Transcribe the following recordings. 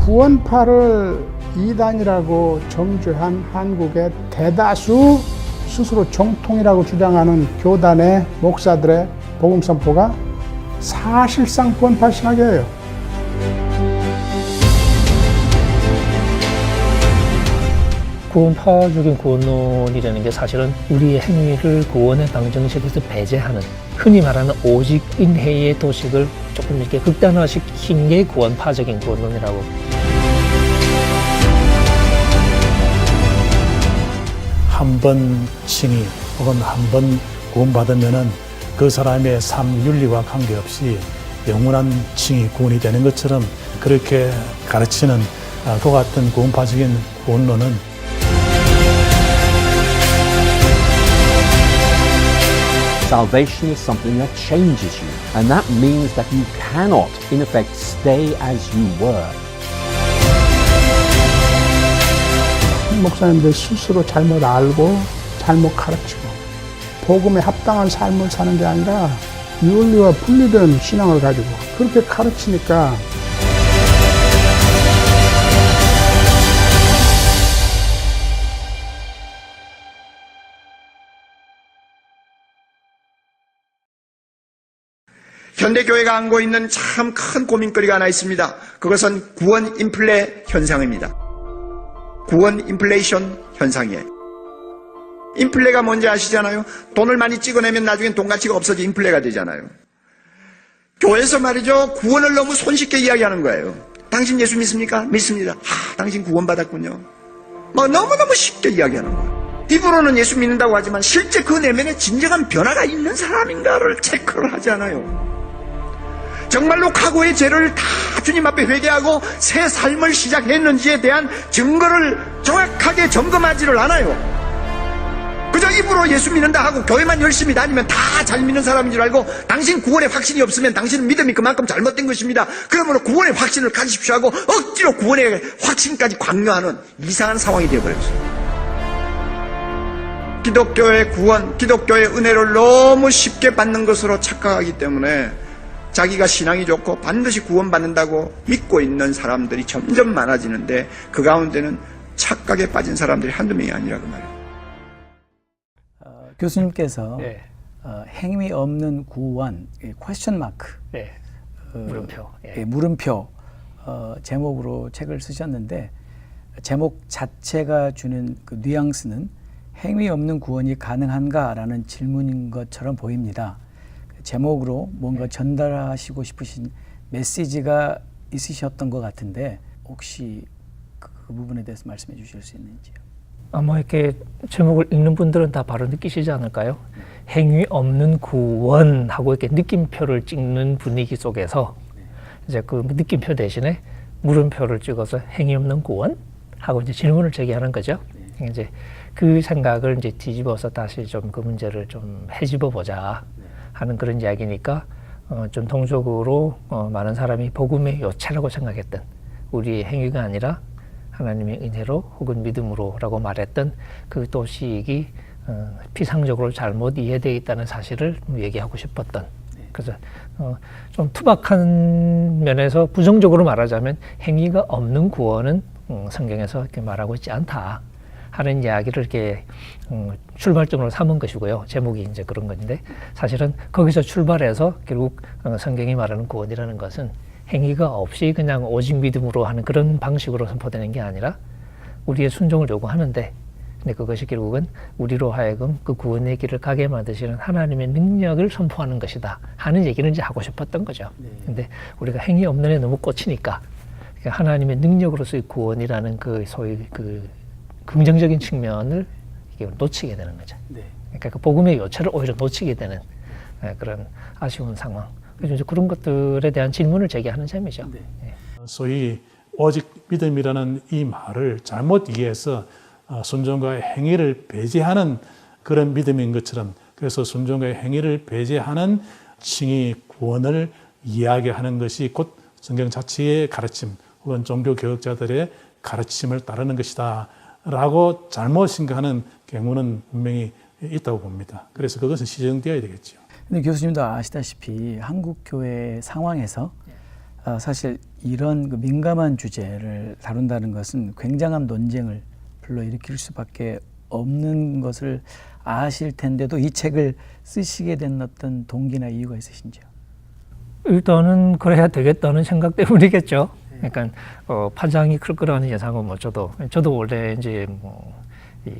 구원파를 이단이라고 정죄한 한국의 대다수 스스로 정통이라고 주장하는 교단의 목사들의 복음 선포가 사실상 구원파 신학이에요. 구원파적인 구원론이라는 게 사실은 우리의 행위를 구원의 방정식에서 배제하는, 흔히 말하는 오직 은혜의 도식을 조금 이렇게 극단화시킨 게 구원파적인 구원론이라고. 한 번 칭의 혹은 한 번 구원받으면은 그 사람의 삶 윤리와 관계없이 영원한 칭의 구원이 되는 것처럼 그렇게 가르치는 그 같은 구원파적인 구원론은 Salvation is something that changes you, and that means that you cannot, in effect, stay as you were. 목사님들 스스로 잘못 알고 잘못 가르치고 복음에 합당한 삶을 사는 게 아니라 윤리와 분리된 신앙을 가지고 그렇게 가르치니까 현대교회가 안고 있는 참 큰 고민거리가 하나 있습니다. 그것은 구원 인플레 현상입니다. 구원 인플레이션 현상이에요. 인플레가 뭔지 아시잖아요? 돈을 많이 찍어내면 나중엔 돈 가치가 없어져 인플레가 되잖아요. 교회에서 말이죠, 구원을 너무 손쉽게 이야기하는 거예요. 당신 예수 믿습니까? 믿습니다. 당신 구원받았군요. 막 너무너무 쉽게 이야기하는 거예요. 입으로는 예수 믿는다고 하지만 실제 그 내면에 진정한 변화가 있는 사람인가를 체크를 하지 않아요. 정말로 과거의 죄를 다 주님 앞에 회개하고 새 삶을 시작했는지에 대한 증거를 정확하게 점검하지를 않아요. 그저 입으로 예수 믿는다 하고 교회만 열심히 다니면 다 잘 믿는 사람인 줄 알고 당신 구원의 확신이 없으면 당신은 믿음이 그만큼 잘못된 것입니다. 그러므로 구원의 확신을 가지십시오 하고 억지로 구원의 확신까지 강요하는 이상한 상황이 되어버렸어요. 기독교의 구원, 기독교의 은혜를 너무 쉽게 받는 것으로 착각하기 때문에 자기가 신앙이 좋고 반드시 구원받는다고 믿고 있는 사람들이 점점 많아지는데 그 가운데는 착각에 빠진 사람들이 한두 명이 아니라 그 말이에요. 교수님께서 네. 행위 없는 구원, 퀘스천 마크, 네. 물음표. 예. 물음표 제목으로 책을 쓰셨는데 제목 자체가 주는 그 뉘앙스는 행위 없는 구원이 가능한가라는 질문인 것처럼 보입니다. 제목으로 뭔가 전달하시고 싶으신 메시지가 있으셨던 것 같은데 혹시 그 부분에 대해서 말씀해 주실 수 있는지요? 아마 이렇게 제목을 읽는 분들은 다 바로 느끼시지 않을까요? 행위 없는 구원하고 이렇게 느낌표를 찍는 분위기 속에서 이제 그 느낌표 대신에 물음표를 찍어서 행위 없는 구원? 하고 이제 질문을 제기하는 거죠. 이제 그 생각을 이제 뒤집어서 다시 좀 그 문제를 좀 헤집어 보자 하는 그런 이야기니까 좀 통적으로 많은 사람이 복음의 요체라고 생각했던 우리의 행위가 아니라 하나님의 은혜로 혹은 믿음으로라고 말했던 그 도식이 피상적으로 잘못 이해되어 있다는 사실을 얘기하고 싶었던. 그래서 좀 투박한 면에서 부정적으로 말하자면 행위가 없는 구원은 성경에서 이렇게 말하고 있지 않다 하는 이야기를 이렇게 출발점으로 삼은 것이고요. 제목이 이제 그런 건데 사실은 거기서 출발해서 결국 성경이 말하는 구원이라는 것은 행위가 없이 그냥 오직 믿음으로 하는 그런 방식으로 선포되는 게 아니라 우리의 순종을 요구하는데 근데 그것이 결국은 우리로 하여금 그 구원의 길을 가게 만드시는 하나님의 능력을 선포하는 것이다 하는 얘기를 이제 하고 싶었던 거죠. 근데 우리가 행위 없는 애 너무 꽂히니까 하나님의 능력으로서의 구원이라는 그 소위 그 긍정적인 측면을 이게 놓치게 되는 거죠. 그러니까 그 복음의 요체를 오히려 놓치게 되는 그런 아쉬운 상황. 그래서 이제 그런 것들에 대한 질문을 제기하는 셈이죠. 소위 오직 믿음이라는 이 말을 잘못 이해해서 순종과 행위를 배제하는 그런 믿음인 것처럼 그래서 순종과 행위를 배제하는 칭의 구원을 이야기하는 것이 곧 성경 자체의 가르침 혹은 종교 교육자들의 가르침을 따르는 것이다 라고 잘못 생각하는 경우는 분명히 있다고 봅니다. 그래서 그것은 시정되어야 되겠죠. 근데 교수님도 아시다시피 한국 교회 상황에서 사실 이런 그 민감한 주제를 다룬다는 것은 굉장한 논쟁을 불러일으킬 수밖에 없는 것을 아실 텐데도 이 책을 쓰시게 된 어떤 동기나 이유가 있으신지요? 일단은 그래야 되겠다는 생각 때문이겠죠. 그러니까 파장이 클 거라는 예상은 뭐 저도 원래 이제 이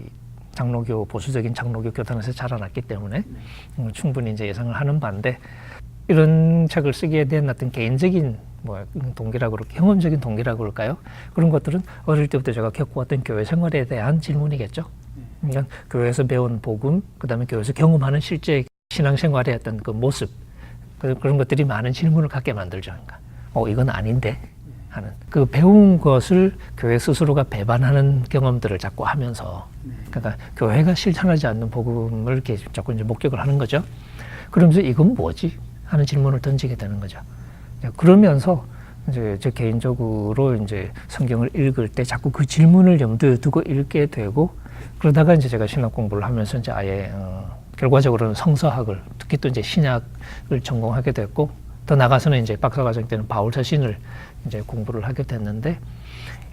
장로교 보수적인 장로교 교단에서 자라났기 때문에 충분히 이제 예상을 하는 바인데 이런 책을 쓰게 된 어떤 개인적인 동기라고 그럴까, 경험적인 동기라고 그럴까요? 그런 것들은 어릴 때부터 제가 겪어왔던 교회 생활에 대한 질문이겠죠. 그러니까 교회에서 배운 복음, 그다음에 교회에서 경험하는 실제 신앙생활의 어떤 그 모습, 그런 것들이 많은 질문을 갖게 만들죠. 그러니까 이건 아닌데 하는 그 배운 것을 교회 스스로가 배반하는 경험들을 자꾸 하면서, 그러니까 교회가 실천하지 않는 복음을 이렇게 자꾸 이제 목격을 하는 거죠. 그러면서 이건 뭐지 하는 질문을 던지게 되는 거죠. 그러면서 이제 제 개인적으로 이제 성경을 읽을 때 자꾸 그 질문을 염두에 두고 읽게 되고, 그러다가 이제 제가 신학 공부를 하면서 이제 아예 결과적으로는 성서학을, 특히 또 이제 신약을 전공하게 됐고, 더 나가서는 이제 박사과정 때는 바울 서신을 이제 공부를 하게 됐는데,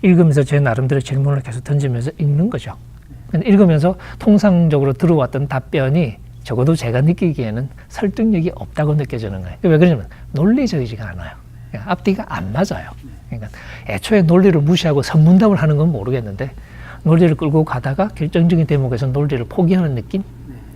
읽으면서 제 나름대로 질문을 계속 던지면서 읽는 거죠. 읽으면서 통상적으로 들어왔던 답변이 적어도 제가 느끼기에는 설득력이 없다고 느껴지는 거예요. 왜 그러냐면 논리적이지가 않아요. 앞뒤가 안 맞아요. 그러니까 애초에 논리를 무시하고 선문답을 하는 건 모르겠는데 논리를 끌고 가다가 결정적인 대목에서 논리를 포기하는 느낌?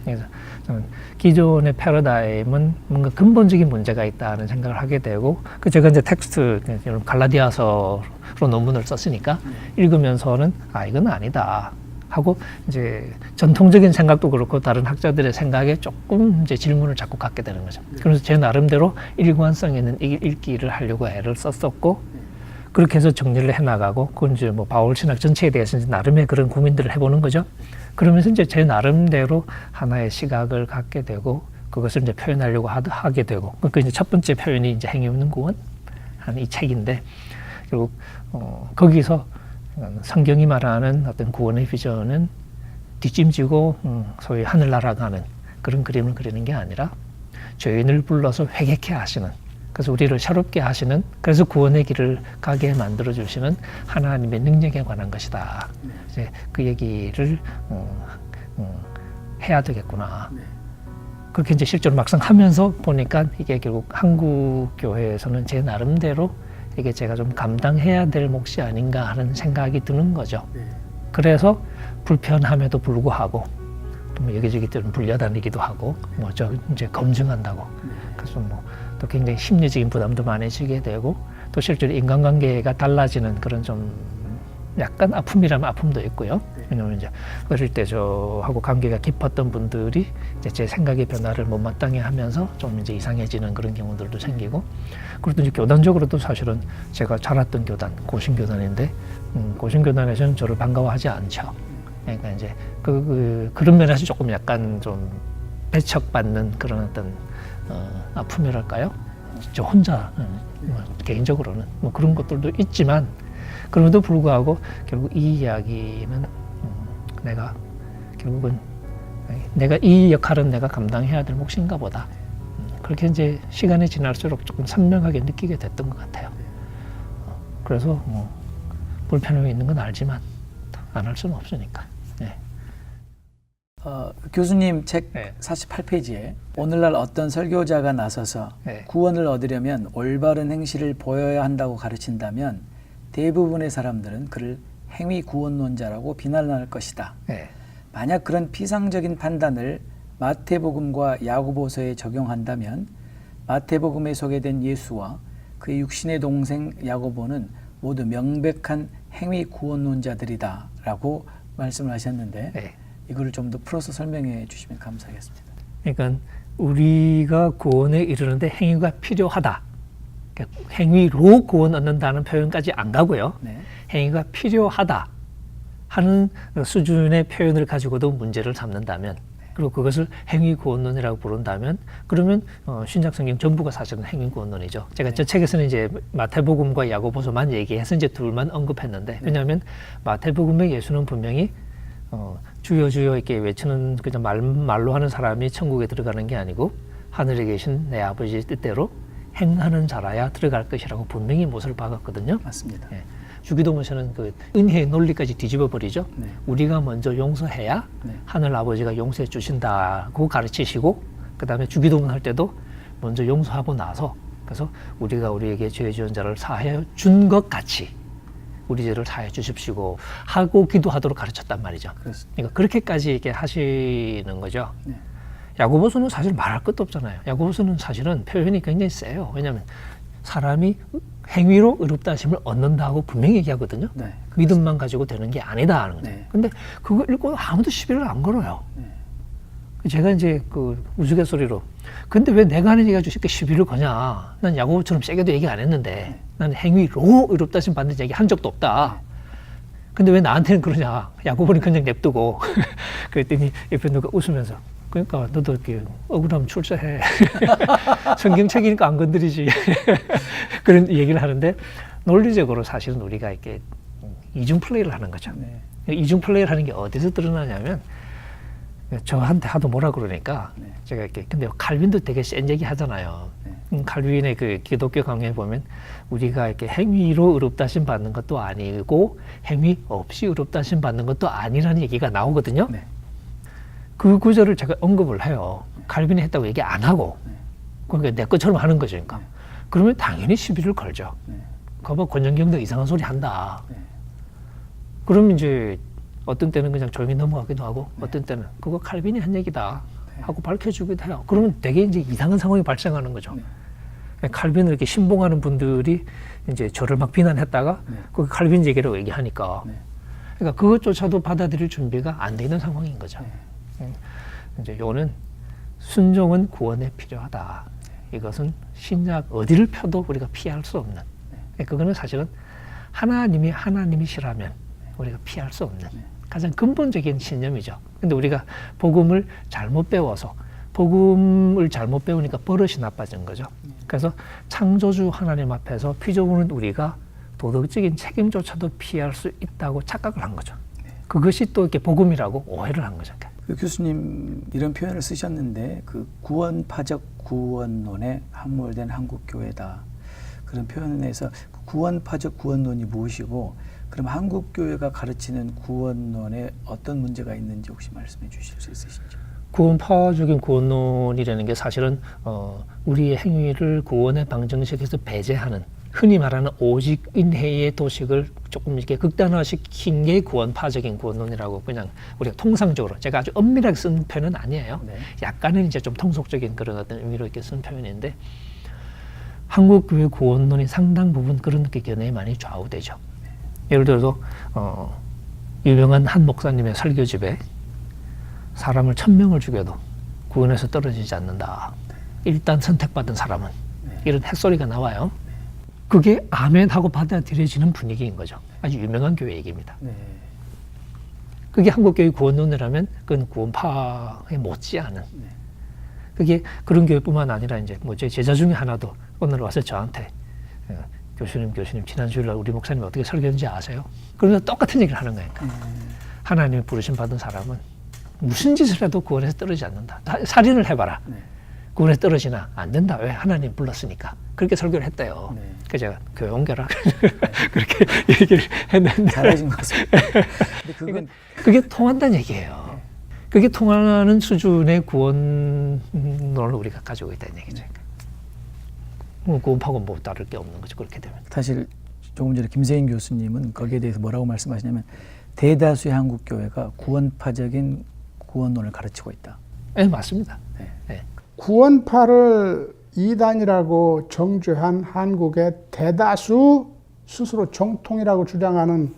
그래서 저는 기존의 패러다임은 뭔가 근본적인 문제가 있다는 생각을 하게 되고, 제가 이제 텍스트, 갈라디아서로 논문을 썼으니까 읽으면서는 이건 아니다 하고, 이제 전통적인 생각도 그렇고 다른 학자들의 생각에 조금 이제 질문을 자꾸 갖게 되는 거죠. 그래서 제 나름대로 일관성 있는 읽기를 하려고 애를 썼었고, 그렇게 해서 정리를 해나가고, 그건 이제 뭐 바울 신학 전체에 대해서 이제 나름의 그런 고민들을 해보는 거죠. 그러면서 이제 제 나름대로 하나의 시각을 갖게 되고, 그것을 이제 표현하려고 하게 되고, 그 이제 첫 번째 표현이 이제 행위 없는 구원 하는 이 책인데, 결국 거기서 성경이 말하는 어떤 구원의 비전은 뒷짐지고 소위 하늘나라 가는 그런 그림을 그리는 게 아니라 죄인을 불러서 회개케 하시는, 그래서 우리를 새롭게 하시는, 그래서 구원의 길을 가게 만들어 주시는 하나님의 능력에 관한 것이다. 이제 그 얘기를 해야 되겠구나. 그렇게 이제 실제로 막상 하면서 보니까 이게 결국 한국 교회에서는 제 나름대로 이게 제가 좀 감당해야 될 몫이 아닌가 하는 생각이 드는 거죠. 그래서 불편함에도 불구하고 또 여기저기 좀 불려다니기도 하고, 저 이제 검증한다고. 그래서 또 굉장히 심리적인 부담도 많아지게 되고, 또 실제로 인간관계가 달라지는 그런 좀 약간 아픔이라면 아픔도 있고요. 왜냐면 이제 어릴 때 저하고 관계가 깊었던 분들이 이제 제 생각의 변화를 못마땅해 하면서 좀 이제 이상해지는 그런 경우들도 생기고, 그리고 이제 교단적으로도 사실은 제가 자랐던 교단, 고신교단인데, 고신교단에서는 저를 반가워하지 않죠. 그러니까 이제 그런 면에서 조금 약간 좀 배척받는 그런 어떤 아픔이랄까요? 저 혼자 개인적으로는 그런 것들도 있지만, 그럼에도 불구하고 결국 이 이야기는 결국은 내가 이 역할은 내가 감당해야 될 몫인가 보다. 그렇게 이제 시간이 지날수록 조금 선명하게 느끼게 됐던 것 같아요. 그래서 불편함이 있는 건 알지만 안 할 수는 없으니까. 네. 교수님 책 네. 48페이지에 오늘날 어떤 설교자가 나서서 네. 구원을 얻으려면 올바른 행실을 보여야 한다고 가르친다면 대부분의 사람들은 그를 행위 구원론자라고 비난할 것이다. 네. 만약 그런 피상적인 판단을 마태복음과 야고보서에 적용한다면 마태복음에 소개된 예수와 그의 육신의 동생 야고보는 모두 명백한 행위 구원론자들이다 라고 말씀을 하셨는데, 네. 이거를 좀 더 풀어서 설명해 주시면 감사하겠습니다. 그러니까 우리가 구원에 이르는데 행위가 필요하다. 그러니까 행위로 구원 얻는다는 표현까지 안 가고요. 네. 행위가 필요하다 하는 수준의 표현을 가지고도 문제를 삼는다면, 그리고 그것을 행위 구원론이라고 부른다면, 그러면 신약 성경 전부가 사실은 행위 구원론이죠. 제가 저 책에서는 이제 마태복음과 야고보서만 얘기해서 이제 둘만 언급했는데, 왜냐하면 마태복음의 예수는 분명히 주여 주여 이렇게 외치는 그냥 말로 하는 사람이 천국에 들어가는 게 아니고 하늘에 계신 내 아버지의 뜻대로 행하는 자라야 들어갈 것이라고 분명히 못을 박았거든요. 맞습니다. 예. 주기도문서는 그 은혜의 논리까지 뒤집어 버리죠. 네. 우리가 먼저 용서해야 네. 하늘 아버지가 용서해 주신다고 가르치시고, 그 다음에 주기도문 할 때도 먼저 용서하고 나서, 그래서 우리가 우리에게 죄 지은 자를 사하여 준 것 같이 우리 죄를 사하여 주십시오 하고 기도하도록 가르쳤단 말이죠. 그렇습니다. 그러니까 그렇게까지 이렇게 하시는 거죠. 네. 야고보서는 사실 말할 것도 없잖아요. 야고보서는 사실은 표현이 굉장히 세요. 왜냐하면 사람이 행위로 의롭다 하심을 얻는다고 분명히 얘기하거든요. 네, 믿음만 가지고 되는 게 아니다 하는 거죠. 네. 근데 그거 읽고 아무도 시비를 안 걸어요. 네. 제가 이제 그 우스갯소리로, 근데 왜 내가 하는 얘기 가지고 쉽게 시비를 거냐. 난 야고보처럼 세게도 얘기 안 했는데 난 행위로 의롭다 하심 받는 얘기 한 적도 없다. 근데 왜 나한테는 그러냐. 야고보는 그냥 냅두고. 그랬더니 옆에 누가 웃으면서, 그러니까 너도 이렇게 억울하면 출세해. 성경책이니까 안 건드리지. 그런 얘기를 하는데, 논리적으로 사실은 우리가 이렇게 이중 플레이를 하는 거죠. 네. 이중 플레이를 하는 게 어디서 드러나냐면, 저한테 하도 뭐라 그러니까 네. 제가 이렇게, 근데 칼빈도 되게 센 얘기 하잖아요. 칼빈의 그 기독교 강의에 보면 우리가 이렇게 행위로 의롭다 하심 받는 것도 아니고 행위 없이 의롭다 하심 받는 것도 아니라는 얘기가 나오거든요. 네. 그 구절을 제가 언급을 해요. 칼빈이 했다고 얘기 안 하고. 그러니까 내 것처럼 하는 거죠. 그러니까. 그러면 당연히 시비를 걸죠. 거봐, 권정경도 이상한 소리 한다. 그러면 이제 어떤 때는 그냥 조용히 넘어가기도 하고, 어떤 때는 그거 칼빈이 한 얘기다 하고 밝혀주기도 해요. 그러면 되게 이제 이상한 상황이 발생하는 거죠. 칼빈을 이렇게 신봉하는 분들이 이제 저를 막 비난했다가 그 칼빈 얘기라고 얘기하니까, 그러니까 그것조차도 받아들일 준비가 안 돼 있는 상황인 거죠. 이제 요는 순종은 구원에 필요하다. 이것은 신약 어디를 펴도 우리가 피할 수 없는. 그거는 사실은 하나님이시라면 우리가 피할 수 없는 가장 근본적인 신념이죠. 근데 우리가 복음을 잘못 배워서, 복음을 잘못 배우니까 버릇이 나빠진 거죠. 그래서 창조주 하나님 앞에서 피조물은 우리가 도덕적인 책임조차도 피할 수 있다고 착각을 한 거죠. 그것이 또 이렇게 복음이라고 오해를 한 거죠. 그 교수님 이런 표현을 쓰셨는데, 그 구원파적 구원론에 함몰된 한국교회다, 그런 표현에서 구원파적 구원론이 무엇이고, 그럼 한국교회가 가르치는 구원론에 어떤 문제가 있는지 혹시 말씀해 주실 수 있으신지. 구원파적인 구원론이라는 게 사실은 우리의 행위를 구원의 방정식에서 배제하는, 흔히 말하는 오직인해의 도식을 조금 이렇게 극단화시킨 게 구원파적인 구원론이라고 그냥 우리가 통상적으로, 제가 아주 엄밀하게 쓴 표현은 아니에요. 네. 약간은 이제 좀 통속적인 그런 어떤 의미로 이렇게 쓴 표현인데, 한국교회 구원론이 상당 부분 그런 견해에 많이 좌우되죠. 예를 들어서 유명한 한 목사님의 설교집에 사람을 1000명을 죽여도 구원에서 떨어지지 않는다. 일단 선택받은 사람은. 이런 햇소리가 나와요. 그게 아멘 하고 받아들여지는 분위기인 거죠. 아주 유명한 교회 얘기입니다. 네. 그게 한국교회 구원론이라면 그건 구원파에 못지않은. 그게 그런 교회뿐만 아니라 이제 뭐 제 제자 중에 하나도 오늘 와서 저한테 교수님 지난 주일날 우리 목사님 어떻게 설교했는지 아세요? 그러면서 똑같은 얘기를 하는 거예요. 하나님의 부르심 받은 사람은 무슨 짓을 해도 구원에서 떨어지지 않는다. 살인을 해봐라. 구원에서 떨어지나 안 된다. 왜? 하나님 불렀으니까. 그렇게 설교를 했대요. 그래서 제가 교회 옮겨라. 그렇게 얘기를 했는데. 잘하신 것 같습니다. 근데 그게 통한다는 얘기예요. 그게 통하는 수준의 구원론을 우리가 가지고 있다는 얘기죠. 구원파고 뭐 다를 게 없는 거죠. 그렇게 되면. 사실 조금 전에 김세인 교수님은 거기에 대해서 뭐라고 말씀하시냐면, 대다수의 한국 교회가 구원파적인 구원론을 가르치고 있다. 네, 맞습니다. 네. 네. 구원파를 이단이라고 정죄한 한국의 대다수 스스로 정통이라고 주장하는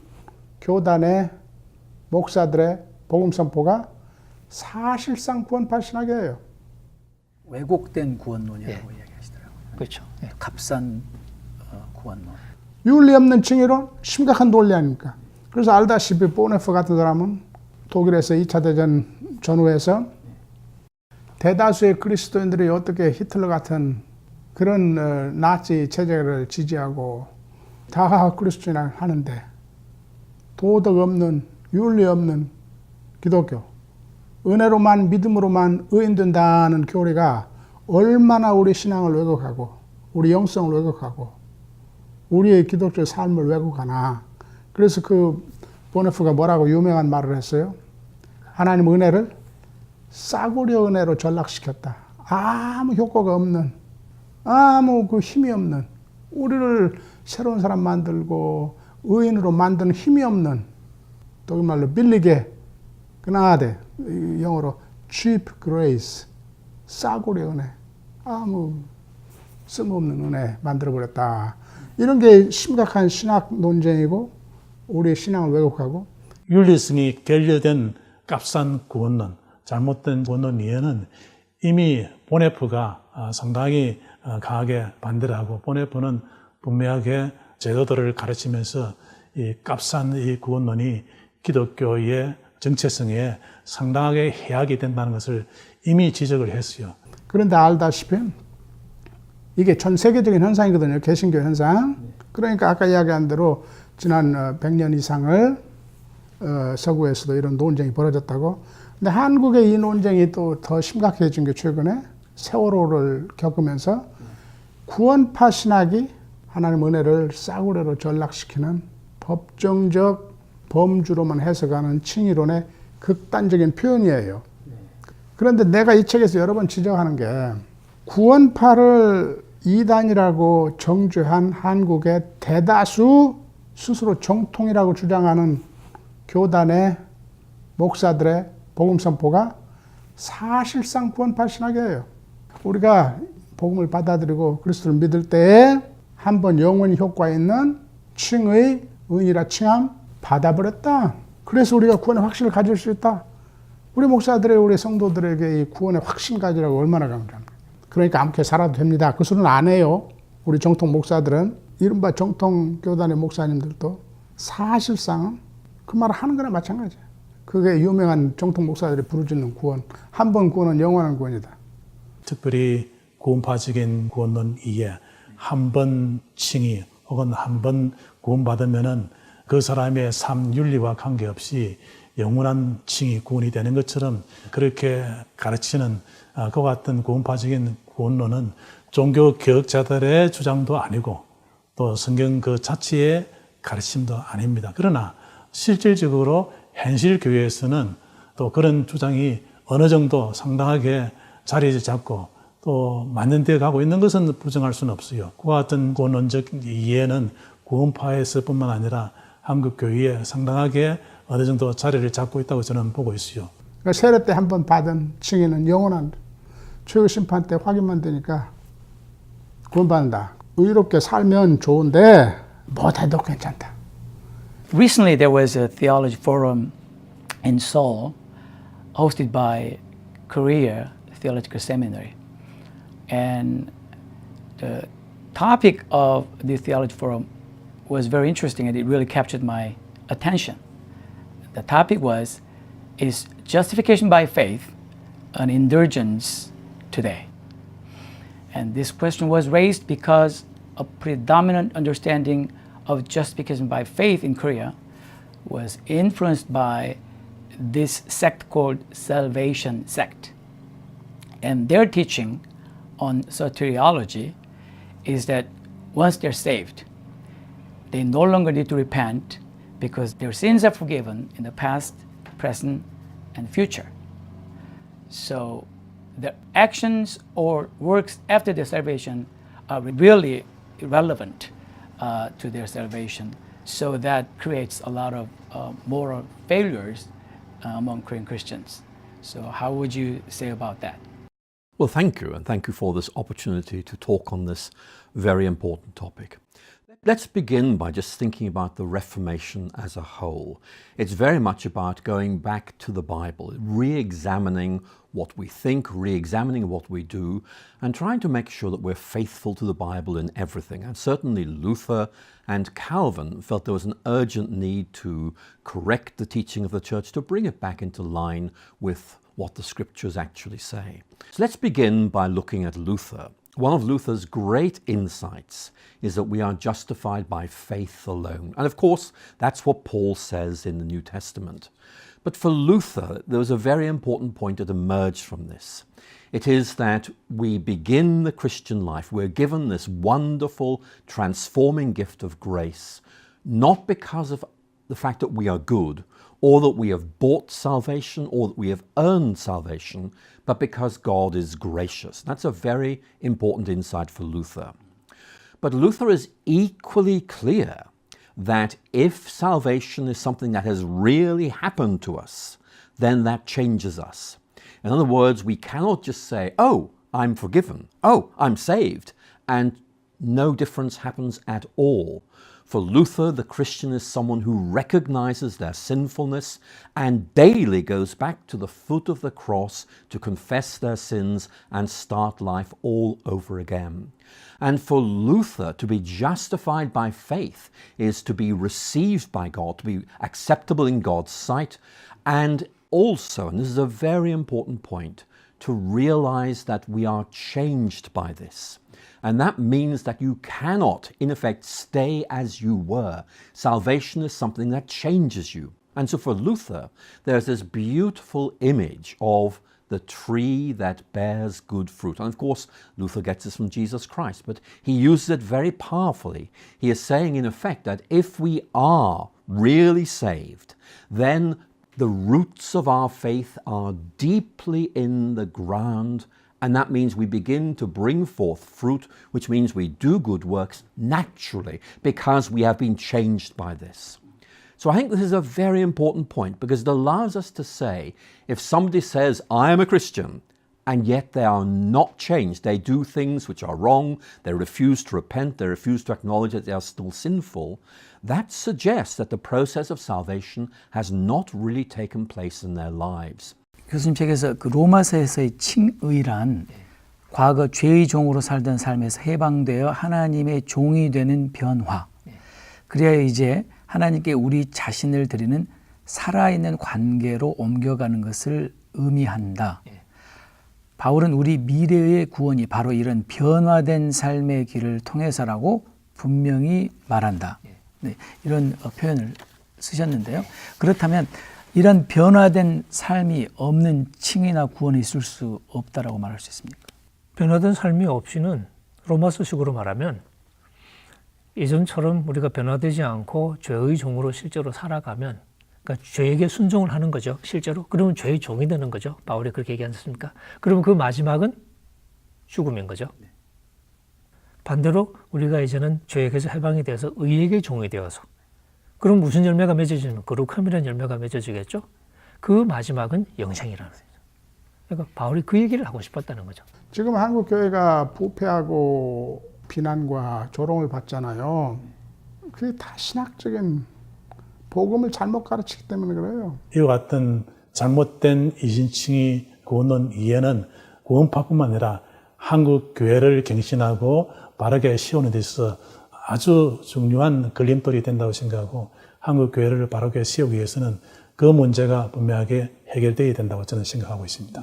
교단의 목사들의 복음 선포가 사실상 구원파 신학이에요. 왜곡된 구원론이라고 예. 이야기하시더라고요. 그렇죠. 네. 값싼 구원론. 윤리 없는 칭의론, 심각한 논리 아닙니까? 그래서 알다시피 보네프 같은 사람은 독일에서 2차 대전 전후에서 대다수의 그리스도인들이 어떻게 히틀러 같은 그런 나치 체제를 지지하고 다 그리스도인을 하는데 도덕 없는, 윤리 없는 기독교, 은혜로만 믿음으로만 의인된다는 교리가 얼마나 우리 신앙을 왜곡하고 우리 영성을 왜곡하고 우리의 기독교 삶을 왜곡하나. 그래서 그 보네프가 뭐라고 유명한 말을 했어요? 하나님 은혜를 싸구려 은혜로 전락시켰다. 아무 효과가 없는, 아무 그 힘이 없는, 우리를 새로운 사람 만들고 의인으로 만드는 힘이 없는, 또 그 말로 빌리게 그나데, 영어로 cheap grace, 싸구려 은혜, 아무 쓸모없는 은혜 만들어버렸다. 이런 게 심각한 신학 논쟁이고 우리의 신앙을 왜곡하고. 윤리성이 결여된 값싼 구원론, 잘못된 구원론 이해는 이미 보네프가 상당히 강하게 반대를 하고, 보네프는 분명하게 제도들을 가르치면서 이 값싼 이 구원론이 기독교의 정체성에 상당하게 해악이 된다는 것을 이미 지적을 했어요. 그런데 알다시피 이게 전 세계적인 현상이거든요. 개신교 현상. 그러니까 아까 이야기한 대로 지난 100년 이상을 서구에서도 이런 논쟁이 벌어졌다고. 근데 한국의 이 논쟁이 또 더 심각해진 게 최근에 세월호를 겪으면서 구원파 신학이 하나님 은혜를 싸구려로 전락시키는 법정적 범주로만 해석하는 칭의론의 극단적인 표현이에요. 그런데 내가 이 책에서 여러 번 지적하는 게 구원파를 이단이라고 정죄한 한국의 대다수 스스로 정통이라고 주장하는 교단의 목사들의 복음 선포가 사실상 구원파 신학이에요. 우리가 복음을 받아들이고 그리스도를 믿을 때에 한번 영원히 효과 있는 칭의, 의인이라 칭함 받아버렸다. 그래서 우리가 구원의 확신을 가질 수 있다. 우리 목사들의, 우리 성도들에게 이 구원의 확신 가지라고 얼마나 강조합니까? 그러니까 아무렇게 살아도 됩니다. 그 소리는 안 해요. 우리 정통 목사들은, 이른바 정통 교단의 목사님들도 사실상 그 말을 하는 거나 마찬가지예요. 그게 유명한 정통 목사들이 부르짖는 구원. 한 번 구원은 영원한 구원이다. 특별히 구원파적인 구원론 이해, 한 번 칭의 혹은 한 번 구원받으면은 그 사람의 삶 윤리와 관계없이 영원한 칭의 구원이 되는 것처럼 그렇게 가르치는 그와 같은 구원파적인 구원론은 종교 개혁자들의 주장도 아니고 또 성경 그 자체의 가르침도 아닙니다. 그러나 실질적으로 현실 교회에서는 또 그런 주장이 어느 정도 상당하게 자리를 잡고 또 만연되어 가고 있는 것은 부정할 수는 없어요. 그와 같은 구원론적 이해는 구원파에서뿐만 아니라 한국 교회에 상당하게 어느 정도 자리를 잡고 있다고 저는 보고 있어요. 그러니까 세례 때 한 번 받은 칭의는 영원한, 최후 심판 때 확인만 되니까 구원받는다. 의롭게 살면 좋은데 못해도 괜찮다. Recently, there was a theology forum in Seoul hosted by Korea Theological Seminary. And the topic of the theology forum was very interesting and it really captured my attention. The topic was, is justification by faith an indulgence today? And this question was raised because a predominant understanding of justification by faith in Korea was influenced by this sect called Salvation Sect. And their teaching on soteriology is that once they're saved, they no longer need to repent because their sins are forgiven in the past, present, and future. So their actions or works after their salvation are really irrelevant to their salvation. So that creates a lot of moral failures among Korean Christians. So how would you say about that? Well, thank you, and thank you for this opportunity to talk on this very important topic. Let's begin by just thinking about the Reformation as a whole. It's very much about going back to the Bible, re-examining what we think, re-examining what we do, and trying to make sure that we're faithful to the Bible in everything. And certainly Luther and Calvin felt there was an urgent need to correct the teaching of the church, to bring it back into line with what the scriptures actually say. So let's begin by looking at Luther. One of Luther's great insights is that we are justified by faith alone. And of course, that's what Paul says in the New Testament. But for Luther, there was a very important point that emerged from this. It is that we begin the Christian life, we're given this wonderful, transforming gift of grace, not because of the fact that we are good, or that we have bought salvation, or that we have earned salvation, but because God is gracious. That's a very important insight for Luther. But Luther is equally clear that if salvation is something that has really happened to us, then that changes us. In other words, we cannot just say, oh, I'm forgiven, oh, I'm saved, and no difference happens at all. For Luther, the Christian is someone who recognizes their sinfulness and daily goes back to the foot of the cross to confess their sins and start life all over again. And for Luther, to be justified by faith is to be received by God, to be acceptable in God's sight, and also, and this is a very important point, to realize that we are changed by this. And that means that you cannot, in effect, stay as you were. Salvation is something that changes you. And so for Luther, there's this beautiful image of the tree that bears good fruit. And of course, Luther gets this from Jesus Christ, but he uses it very powerfully. He is saying, in effect, that if we are really saved, then the roots of our faith are deeply in the ground, and that means we begin to bring forth fruit, which means we do good works naturally because we have been changed by this. So I think this is a very important point because it allows us to say, if somebody says, I am a Christian, and yet they are not changed, they do things which are wrong, they refuse to repent, they refuse to acknowledge that they are still sinful, that suggests that the process of salvation has not really taken place in their lives. 교수님 책에서 그 로마서에서의 칭의란 과거 죄의 종으로 살던 삶에서 해방되어 하나님의 종이 되는 변화. 그래야 이제 하나님께 우리 자신을 드리는 살아있는 관계로 옮겨가는 것을 의미한다. 바울은 우리 미래의 구원이 바로 이런 변화된 삶의 길을 통해서라고 분명히 말한다. 네, 이런 표현을 쓰셨는데요. 그렇다면 이런 변화된 삶이 없는 칭의나 구원이 있을 수 없다라고 말할 수 있습니까? 변화된 삶이 없이는 로마서식으로 말하면 예전처럼 우리가 변화되지 않고 죄의 종으로 실제로 살아가면, 그러니까 죄에게 순종을 하는 거죠, 실제로. 그러면 죄의 종이 되는 거죠. 바울이 그렇게 얘기하지 않습니까? 그러면 그 마지막은 죽음인 거죠. 반대로 우리가 이제는 죄에게서 해방이 돼서 의에게 종이 되어서, 그럼 무슨 열매가 맺어지는, 거룩함이라는 열매가 맺어지겠죠. 그 마지막은 영생이라는 거죠. 그러니까 바울이 그 얘기를 하고 싶었다는 거죠. 지금 한국 교회가 부패하고 비난과 조롱을 받잖아요. 그게 다 신학적인 복음을 잘못 가르치기 때문에 그래요. 이와 같은 잘못된 이신칭의 구원론 이해는 구원파뿐만 아니라 한국 교회를 갱신하고 바르게 세우는 데 있어서 아주 중요한 걸림돌이 된다고 생각하고, 한국 교회를 바르게 세우기 위해서는 그 문제가 분명하게 해결되어야 된다고 저는 생각하고 있습니다.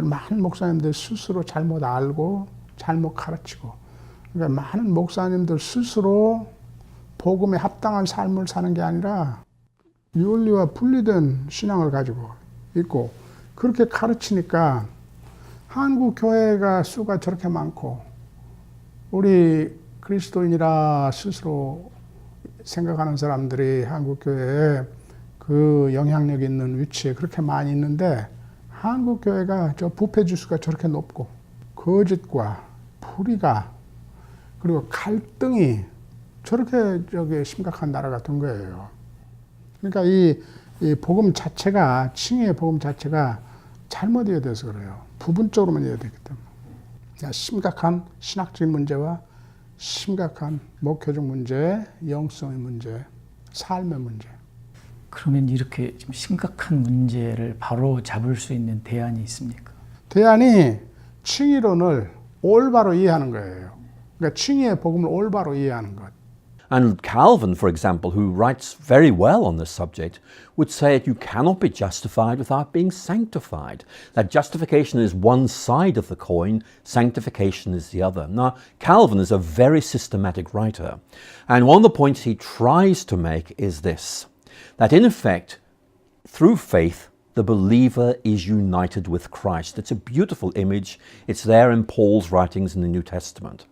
많은 목사님들 스스로 잘못 알고 잘못 가르치고, 그러니까 많은 목사님들 스스로 복음에 합당한 삶을 사는 게 아니라 윤리와 분리된 신앙을 가지고 있고, 그렇게 가르치니까 한국 교회가 수가 저렇게 많고, 우리 그리스도인이라 스스로 생각하는 사람들이 한국 교회에 그 영향력 있는 위치에 그렇게 많이 있는데, 한국 교회가 저 부패 지수가 저렇게 높고, 거짓과 불의가 그리고 갈등이 저렇게 심각한 나라가 된 거예요. 그러니까 이 복음 자체가, 칭의의 복음 자체가 잘못 이해돼서 그래요. 부분적으로만 이해되기 때문에. 심각한 신학적인 문제와 심각한 목회적 문제, 영성의 문제, 삶의 문제. 그러면 이렇게 좀 심각한 문제를 바로 잡을 수 있는 대안이 있습니까? 대안이 칭의론을 올바로 이해하는 거예요. 그러니까 칭의의 복음을 올바로 이해하는 것. And Calvin, for example, who writes very well on this subject, would say that you cannot be justified without being sanctified. That justification is one side of the coin, sanctification is the other. Now, Calvin is a very systematic writer, and one of the points he tries to make is this, that in effect, Through faith, the believer is united with Christ. It's a beautiful image. It's there in Paul's writings in the New Testament.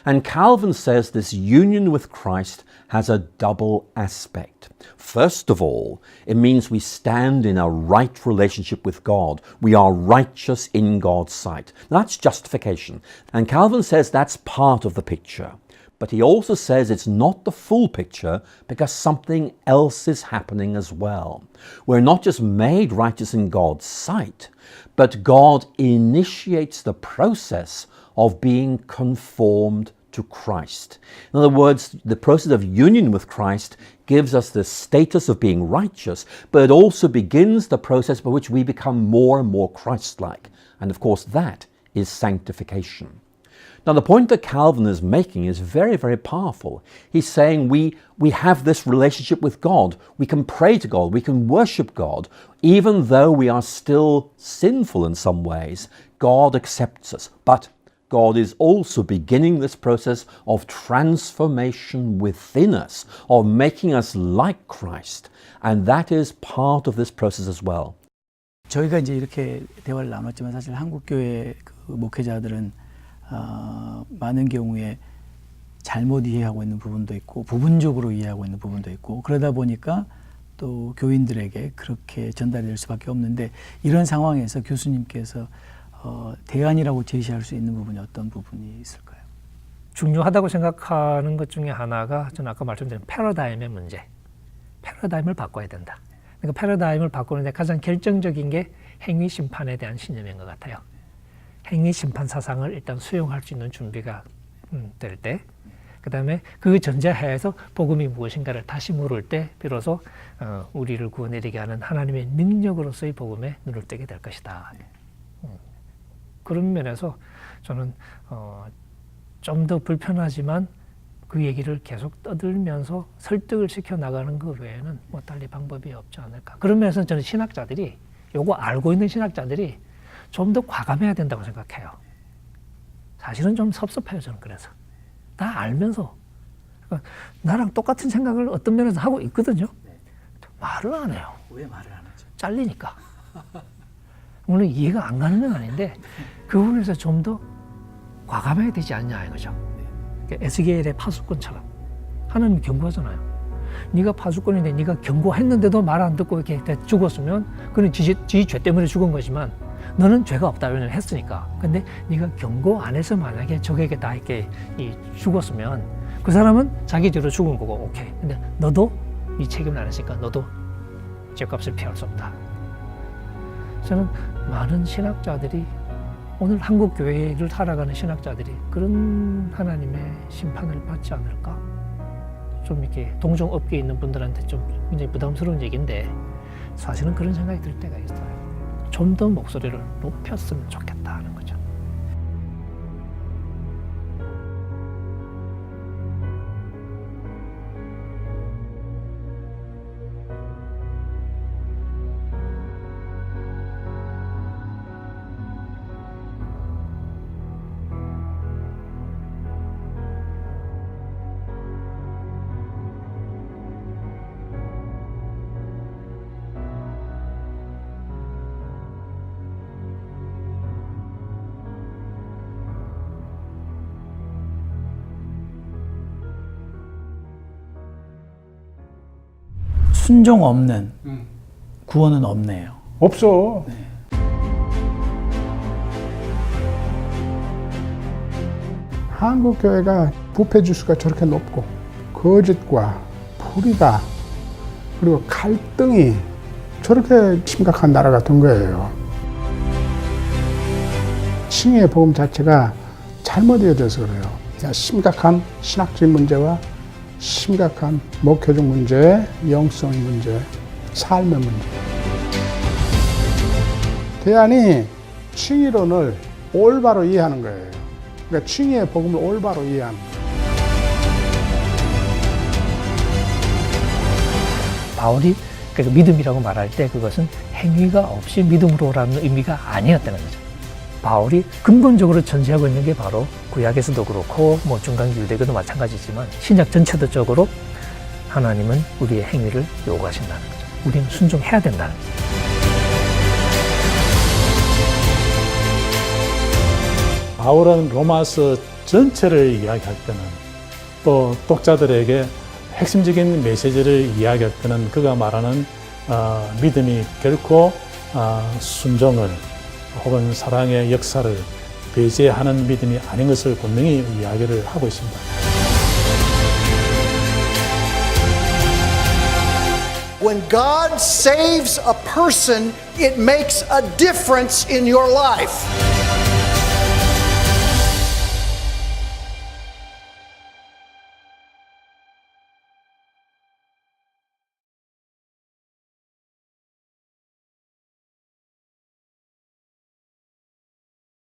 And Calvin says this union with Christ has a double aspect. First of all, it means we stand in a right relationship with God. We are righteous in God's sight. That's justification. And Calvin says that's part of the picture. But he also says it's not the full picture because something else is happening as well. We're not just made righteous in God's sight, but God initiates the process of being conformed to Christ. In other words, the process of union with Christ gives us the status of being righteous, but it also begins the process by which we become more and more Christ-like. And of course, that is sanctification. Now, the point that Calvin is making is very, very powerful. He's saying we have this relationship with God. We can pray to God. We can worship God. Even though we are still sinful in some ways, God accepts us. But God is also beginning this process of transformation within us, of making us like Christ. And that is part of this process as well. 저희가 이제 이렇게 대화를 나눴지만 사실 한국교회 그 목회자들은 많은 경우에 잘못 이해하고 있는 부분도 있고 부분적으로 이해하고 있는 부분도 있고 그러다 보니까 또 교인들에게 그렇게 전달이 될 수밖에 없는데 이런 상황에서 교수님께서 대안이라고 제시할 수 있는 부분이 어떤 부분이 있을까요? 중요하다고 생각하는 것 중에 하나가 저는 아까 말씀드린 패러다임의 문제. 패러다임을 바꿔야 된다. 그러니까 패러다임을 바꾸는데 가장 결정적인 게 행위 심판에 대한 신념인 것 같아요. 행위 심판 사상을 일단 수용할 수 있는 준비가 될 때, 그 다음에 그 전제하에서 복음이 무엇인가를 다시 물을 때 비로소 우리를 구원해내게 하는 하나님의 능력으로서의 복음에 눈을 뜨게 될 것이다. 그런 면에서 저는 좀 더 불편하지만 그 얘기를 계속 떠들면서 설득을 시켜 나가는 것 외에는 뭐 달리 방법이 없지 않을까. 그런 면에서 저는 신학자들이 요거 알고 있는 신학자들이 좀 더 과감해야 된다고 생각해요. 사실은 좀 섭섭해요, 저는 그래서. 다 알면서. 그러니까 나랑 똑같은 생각을 어떤 면에서 하고 있거든요. 말을 안 해요. 왜 말을 안 하죠? 잘리니까. 물론 이해가 안 가는 건 아닌데 그 부분에서 좀 더 과감해야 되지 않냐 이거죠. 에스겔의 파수꾼처럼. 하나님 경고하잖아요. 네가 파수꾼인데 네가 경고했는데도 말 안 듣고 이렇게 죽었으면 그는 지 죄 때문에 죽은 거지만 너는 죄가 없다 왜냐면 했으니까. 근데 네가 경고 안 해서 만약에 적에게 다 이렇게 죽었으면 그 사람은 자기 죄로 죽은 거고 오케이. 근데 너도 네 책임을 안 했으니까 너도 죄값을 피할 수 없다. 저는 많은 신학자들이 오늘 한국 교회를 살아가는 신학자들이 그런 하나님의 심판을 받지 않을까? 좀 이렇게 동종업계에 있는 분들한테 좀 굉장히 부담스러운 얘기인데 사실은 그런 생각이 들 때가 있어요. 좀 더 목소리를 높였으면 좋겠다 하는 거죠. 순종 없는 구원은 없네요. 없어. 한국 교회가 부패 지수가 저렇게 높고 거짓과 불의가 그리고 갈등이 저렇게 심각한 나라가 된 거예요. 칭의의 복음 자체가 잘못 이어져서 그래요. 심각한 신학적인 문제와 심각한 목회적 문제, 영성의 문제, 삶의 문제. 대안이 칭의론을 올바로 이해하는 거예요. 그러니까 칭의의 복음을 올바로 이해하는 거예요. 바울이 그러니까 믿음이라고 말할 때 그것은 행위가 없이 믿음으로라는 의미가 아니었다는 거죠. 바울이 근본적으로 전제하고 있는 게 바로 구약에서도 그렇고 뭐 중간기 유대교도 마찬가지지만 신약 전체적으로 하나님은 우리의 행위를 요구하신다는 거죠. 우리는 순종해야 된다는 거예요. 바울은 로마서 전체를 이야기할 때는 또 독자들에게 핵심적인 메시지를 이야기할 때는 그가 말하는 믿음이 결코 순종을 혹은 사랑의 역사를 배제하는 믿음이 아닌 것을 분명히 이야기를 하고 있습니다. When God saves a person, it makes a difference in your life.